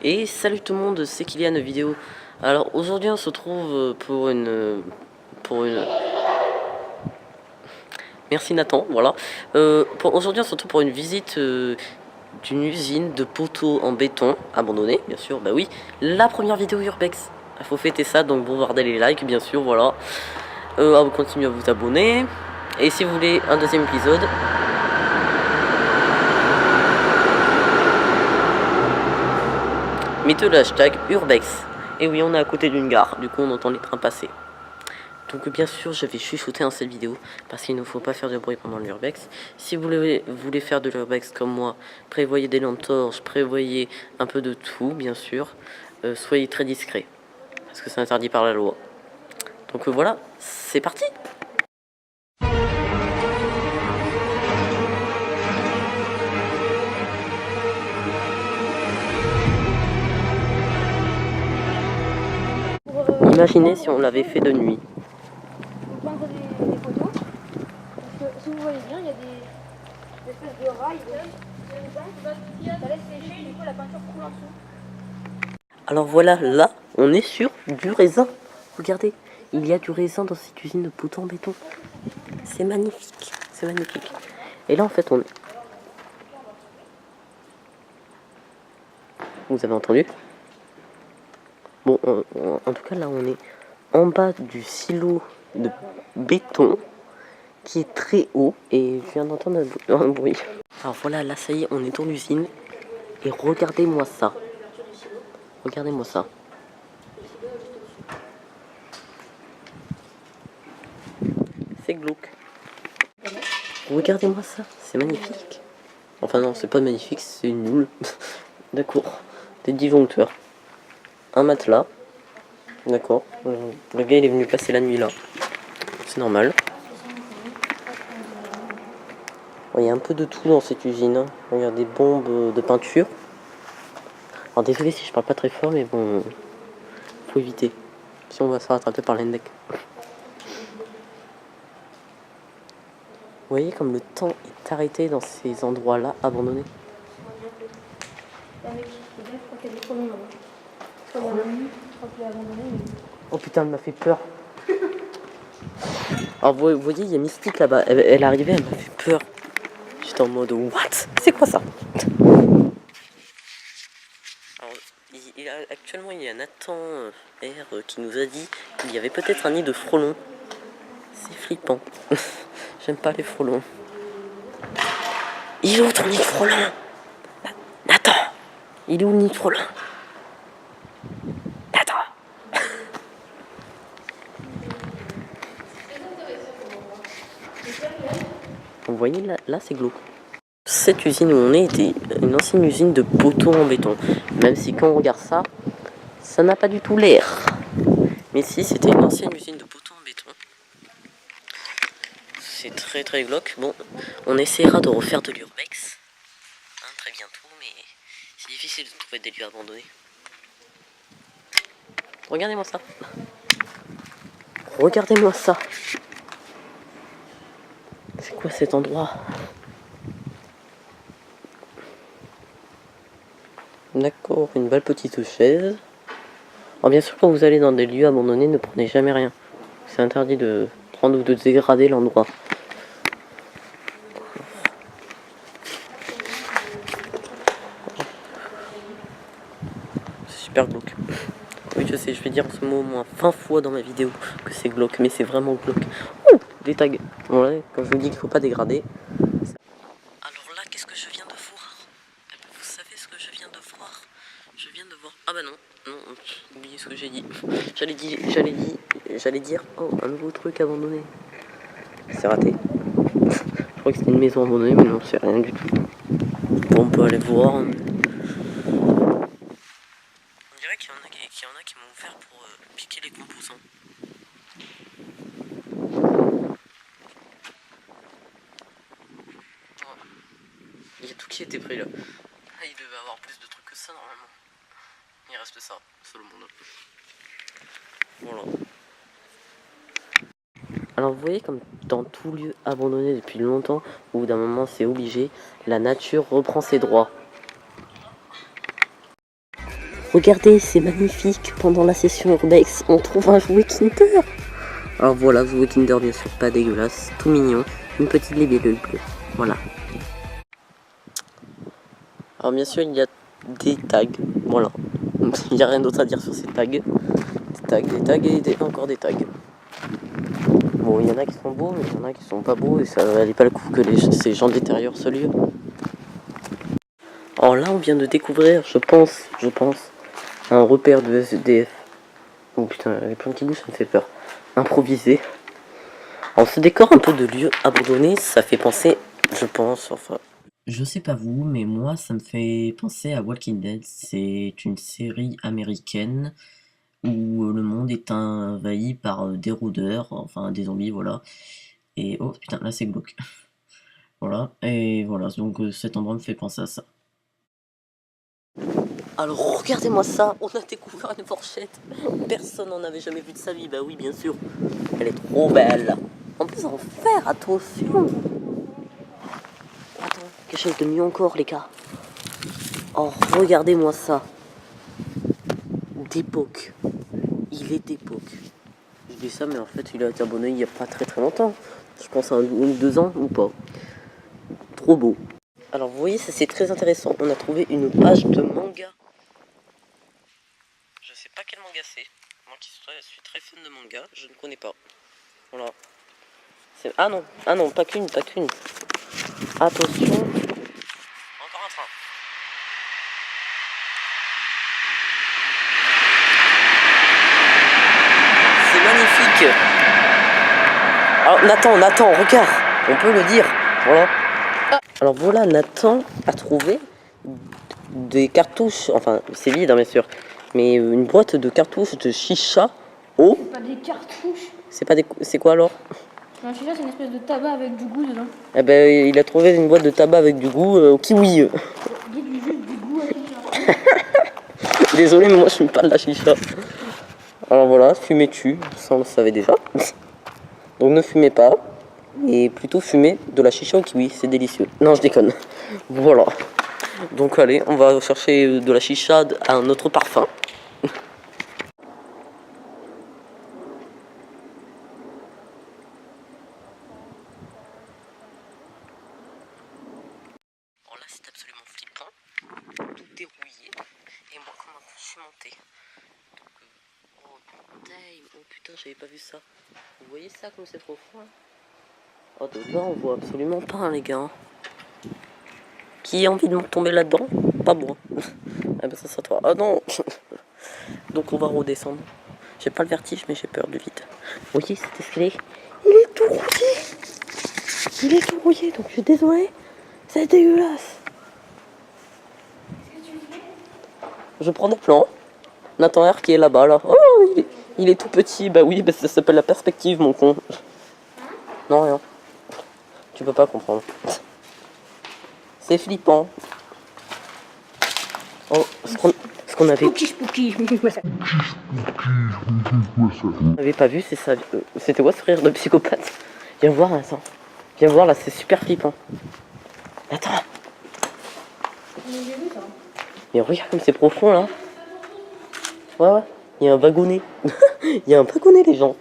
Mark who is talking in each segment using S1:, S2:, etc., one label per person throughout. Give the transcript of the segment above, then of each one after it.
S1: Et salut tout le monde, c'est Kylian vidéo. Alors aujourd'hui on se retrouve pour une... Merci Nathan, voilà. Aujourd'hui on se retrouve pour une visite d'une usine de poteaux en béton abandonnée, bien sûr, bah oui. La première vidéo Urbex. Il faut fêter ça, donc bombardez les likes, bien sûr, voilà. Continuez à vous abonner. Et si vous voulez un deuxième épisode... mettez le hashtag Urbex. Et oui, on est à côté d'une gare, du coup on entend les trains passer. Donc bien sûr, je vais chuchoter dans cette vidéo, parce qu'il ne faut pas faire de bruit pendant l'urbex. Si vous voulez faire de l'urbex comme moi, prévoyez des lampes torches, prévoyez un peu de tout, bien sûr. Soyez très discret, parce que c'est interdit par la loi. Donc voilà, c'est parti! Imaginez si on l'avait fait de nuit.
S2: Pour peindre des poteaux, parce que si vous voyez bien, il y a des espèces de rails, ça laisse sécher, du coup la peinture coule en dessous.
S1: Alors voilà, là, on est sur du raisin. Regardez, il y a du raisin dans cette usine de poteaux en béton. C'est magnifique, c'est magnifique. Et là, en fait, on est... Vous avez entendu? Bon, en tout cas, là, on est en bas du silo de béton qui est très haut. Et je viens d'entendre un bruit. Alors voilà, là, ça y est, on est dans l'usine. Et regardez-moi ça. Regardez-moi ça. C'est glauque. Regardez-moi ça, c'est magnifique. Enfin non, c'est pas magnifique, c'est nul. D'accord. Des disjoncteurs. Un matelas. D'accord. Le gars il est venu passer la nuit là. C'est normal. Il y a un peu de tout dans cette usine. Il y a des bombes de peinture. Alors désolé si je parle pas très fort, mais bon, faut éviter. Si on va se faire attraper par l'endec. Vous voyez comme le temps est arrêté dans ces endroits-là abandonnés. Oh putain, elle m'a fait peur. Alors vous voyez, il y a Mystique là-bas. Elle est arrivée, elle m'a fait peur. J'étais en mode what? C'est quoi ça? Alors, actuellement, il y a Nathan R qui nous a dit qu'il y avait peut-être un nid de frelons. C'est flippant. J'aime pas les frelons. Il est où ton nid de frelons? Nathan! Il est où le nid de frelons? Nathan! Vous voyez là c'est glauque. Cette usine où on est était une ancienne usine de poteaux en béton. Même si quand on regarde ça, ça n'a pas du tout l'air. Mais si, c'était une ancienne usine de poteaux en béton. C'est très très glauque. Bon, on essaiera de refaire de l'urbex. Très bientôt, mais c'est difficile de trouver des lieux abandonnés. Regardez-moi ça. Regardez-moi ça. C'est quoi cet endroit? D'accord, une belle petite chaise. Alors bien sûr, quand vous allez dans des lieux abandonnés, ne prenez jamais rien. C'est interdit de prendre ou de dégrader l'endroit. C'est super glauque. Oui, je sais, je vais dire ce mot au moins 20 fois dans ma vidéo que c'est glauque, mais c'est vraiment glauque. Oh, des tags. Ouais, quand je vous dis qu'il ne faut pas dégrader. Alors là, qu'est-ce que je viens de voir? Vous savez ce que je viens de voir? Je viens de voir... Ah bah non, non, oubliez ce que j'ai dit. J'allais dire, oh, un nouveau truc abandonné. C'est raté. Je crois que c'était une maison abandonnée, mais non, c'est rien du tout. Bon, on peut aller voir. On dirait qu'il y en a qui m'ont ouvert pour piquer les composants. Il y a tout qui était pris là. Ah, il devait avoir plus de trucs que ça normalement. Il reste ça, c'est le monde. Voilà. Alors vous voyez comme dans tout lieu abandonné depuis longtemps, au bout d'un moment c'est obligé, la nature reprend ses droits. regardez, c'est magnifique. Pendant la session Urbex, on trouve un jouet Kinder. Alors voilà, jouet Kinder, bien sûr, pas dégueulasse, tout mignon. Une petite libellule bleue. Voilà. Alors bien sûr, il y a des tags. Voilà. Il n'y a rien d'autre à dire sur ces tags. Des tags et encore des tags. Bon, il y en a qui sont beaux, mais il y en a qui sont pas beaux. Et ça valait pas le coup que ces gens détériorent ce lieu. Alors là, on vient de découvrir, je pense, un repère de SDF. Oh putain, les plans qui bougent, ça me fait peur. Improvisé. Alors ce décor un peu de lieu abandonné, ça fait penser, je pense, enfin... Je sais pas vous, mais moi, ça me fait penser à Walking Dead. C'est une série américaine où le monde est envahi par des rôdeurs, enfin des zombies, voilà. Et oh putain, là c'est glauque. Voilà, et voilà, donc cet endroit me fait penser à ça. Alors regardez-moi ça, on a découvert une fourchette. Personne n'en avait jamais vu de sa vie, bah oui bien sûr. Elle est trop belle. En plus en fer, attention. Attends, quelque chose de mieux encore les gars. Oh regardez-moi ça. D'époque. Il est d'époque. Je dis ça mais en fait il a été abonné il n'y a pas très longtemps. Je pense à 1 ou 2 ans ou pas. Trop beau. Alors vous voyez ça c'est très intéressant. On a trouvé une page de manga. Je sais pas quel manga c'est. Moi qui suis très fan de manga, je ne connais pas. Voilà. Ah non, pas qu'une. Attention. Encore un train. C'est magnifique. Alors Nathan, regarde. On peut le dire. Voilà. Alors voilà, Nathan a trouvé des cartouches. Enfin, c'est vide hein, bien sûr. Mais une boîte de cartouches de chicha au...
S2: C'est pas des cartouches.
S1: C'est quoi alors?
S2: Un chicha, c'est une espèce de tabac avec du goût dedans.
S1: Eh ben, il a trouvé une boîte de tabac avec du goût au kiwi.
S2: Dites-lui juste du goût à chicha.
S1: Désolé, mais moi je fume pas de la chicha. Alors voilà, fumez tu, ça on le savait déjà. Donc ne fumez pas. Et plutôt fumez de la chicha au kiwi, c'est délicieux. Non, je déconne. Voilà. Donc allez, on va chercher de la chicha à un autre parfum. Alors là, c'est absolument flippant. Tout dérouillé. Et moi, comment je suis monté. Donc, oh putain, j'avais pas vu ça. Vous voyez ça comme c'est profond hein. Oh, dedans, on voit absolument pas, hein, les gars. Qui a envie de me tomber là-dedans? Pas moi. Ah ben ça, c'est toi. Ah non. Donc, on va redescendre. J'ai pas le vertige, mais j'ai peur du vide. Vous voyez cet escalier? Il est tout rouillé. Donc, je suis désolée. C'est dégueulasse. Je prends des plans. Nathan R qui est là-bas, là. Oh, il est tout petit. Bah oui, bah, ça s'appelle la perspective, mon con. Non, rien. Tu peux pas comprendre. C'est flippant. Oh, ce qu'on avait...
S2: Spooky.
S1: On n'avait pas vu, c'est ça. C'était quoi ce rire de psychopathe? Viens voir, attends. Viens voir, là, c'est super flippant. Attends. Mais regarde comme c'est profond, là. Ouais. Il y a un wagonnet. Il y a un wagonnet, les gens.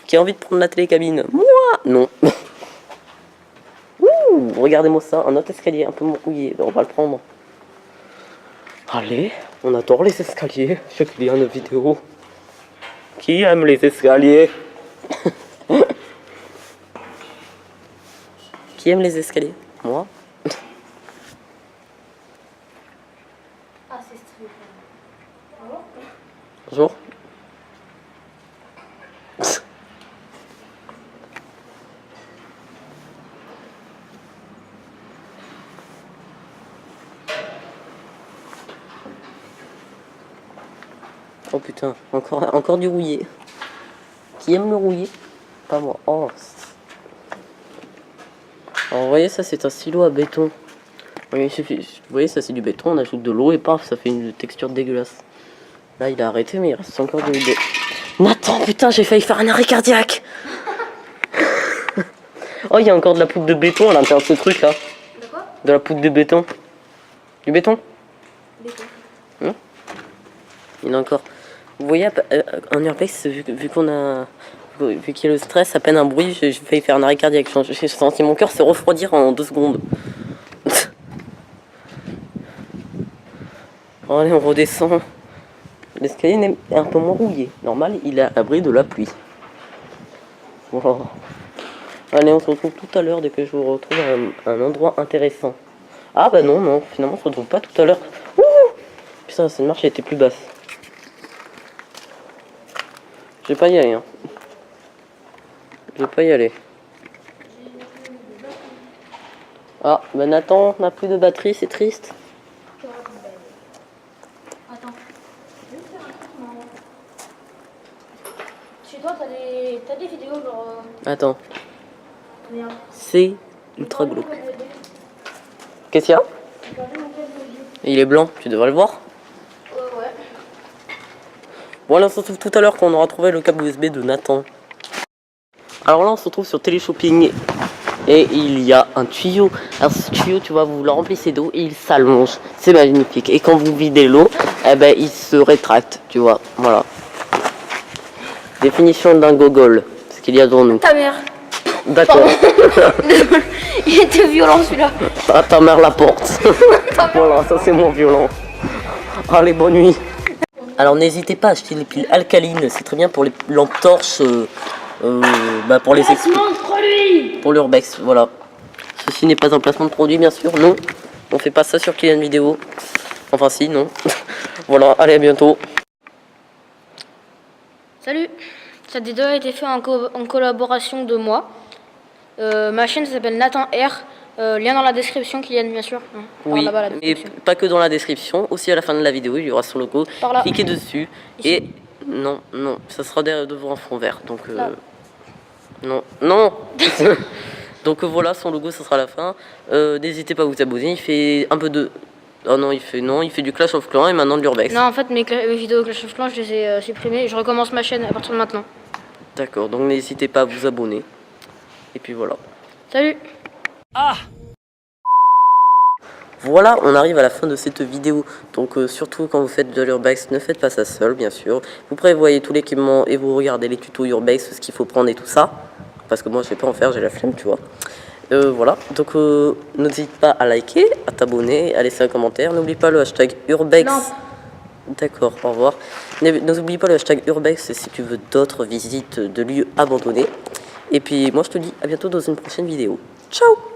S1: Qui a envie de prendre la télécabine? Moi non. Ouh, regardez-moi ça, un autre escalier un peu mouillé. On va le prendre. Allez, on adore les escaliers. Je sais qu'il y a une vidéo. Qui aime les escaliers? Qui aime les escaliers? Moi.
S2: Ah, c'est stylé.
S1: Bonjour. Oh putain, encore du rouillé. Qui aime le rouillé? Pas moi. Oh. Alors vous voyez ça c'est un silo à béton. Oui, vous voyez ça c'est du béton, on ajoute de l'eau et paf ça fait une texture dégueulasse. Là il a arrêté mais il reste encore de... Nathan putain j'ai failli faire un arrêt cardiaque. Oh il y a encore de la poudre de béton à l'intérieur de ce truc là.
S2: De quoi?
S1: De la poudre de béton. Du béton?
S2: Lesquels?
S1: Il y en a encore. Vous voyez, en urbex, vu qu'on a... Vu qu'il y a le stress, à peine un bruit, j'ai failli faire un arrêt cardiaque. J'ai senti mon cœur se refroidir en 2 secondes. Bon, allez, on redescend. L'escalier est un peu moins rouillé. Normal, il est à l'abri de la pluie. Voilà. Allez, on se retrouve tout à l'heure dès que je vous retrouve à un endroit intéressant. Ah bah non, finalement on se retrouve pas tout à l'heure. Ouh, putain, cette marche était plus basse. Je vais pas y aller, hein. Je vais pas y aller. Ah, bah Nathan n'a plus de batterie, c'est triste.
S2: Attends. Je vais faire un truc marrant. Chez toi, t'as des vidéos genre.
S1: Attends,
S2: Regarde.
S1: c'est ultra glauque. Qu'est-ce qu'il y a? Il est blanc, tu devrais le voir.
S2: Ouais.
S1: Bon, là on se retrouve tout à l'heure quand on aura trouvé le câble USB de Nathan. Alors là on se retrouve sur Téléshopping et il y a un tuyau. Alors ce tuyau, tu vois, vous le remplissez d'eau et il s'allonge. C'est magnifique. Et quand vous videz l'eau, eh ben il se rétracte, tu vois. Voilà. Définition d'un gogol, ce qu'il y a dans nous.
S2: Ta mère.
S1: D'accord.
S2: Il était violent celui-là.
S1: Ah, ta mère la porte. Voilà, ça c'est moins violent. Allez, bonne nuit. Alors n'hésitez pas à acheter les piles alcalines, c'est très bien pour les lampes torches, pour les
S2: Placement de produit.
S1: pour l'urbex, voilà. Ceci n'est pas un placement de produit, bien sûr, non. On fait pas ça sur Kylian Vidéo. Enfin si, non. Voilà, allez, à bientôt.
S2: Salut. Cette vidéo a été faite en collaboration de moi. Ma chaîne s'appelle Nathan R. Lien dans la description, Kylian, bien sûr. Par
S1: Oui,
S2: là-bas, la
S1: mais
S2: description.
S1: pas que dans la description, aussi à la fin de la vidéo, il y aura son logo.
S2: Par là.
S1: Cliquez dessus.
S2: Ici.
S1: Et non, ça sera devant un fond vert. Donc,
S2: Là.
S1: non. Donc voilà, son logo, ça sera à la fin. N'hésitez pas à vous abonner. Il fait un peu de... Oh non, il fait du Clash of Clans et maintenant de l'Urbex.
S2: Non, en fait, mes vidéos Clash of Clans, je les ai supprimées. Je recommence ma chaîne à partir de maintenant.
S1: D'accord, donc n'hésitez pas à vous abonner. Et puis voilà.
S2: Salut.
S1: Voilà, on arrive à la fin de cette vidéo. Donc surtout quand vous faites de l'Urbex, ne faites pas ça seul, bien sûr. Vous prévoyez tout l'équipement et vous regardez les tutos Urbex, ce qu'il faut prendre et tout ça. Parce que moi, je sais pas en faire, j'ai la flemme, tu vois. Voilà, donc n'hésite pas à liker, à t'abonner, à laisser un commentaire. N'oublie pas le hashtag Urbex.
S2: Non.
S1: D'accord, au revoir. N'oublie pas le hashtag Urbex si tu veux d'autres visites de lieux abandonnés. Et puis moi, je te dis à bientôt dans une prochaine vidéo. Ciao!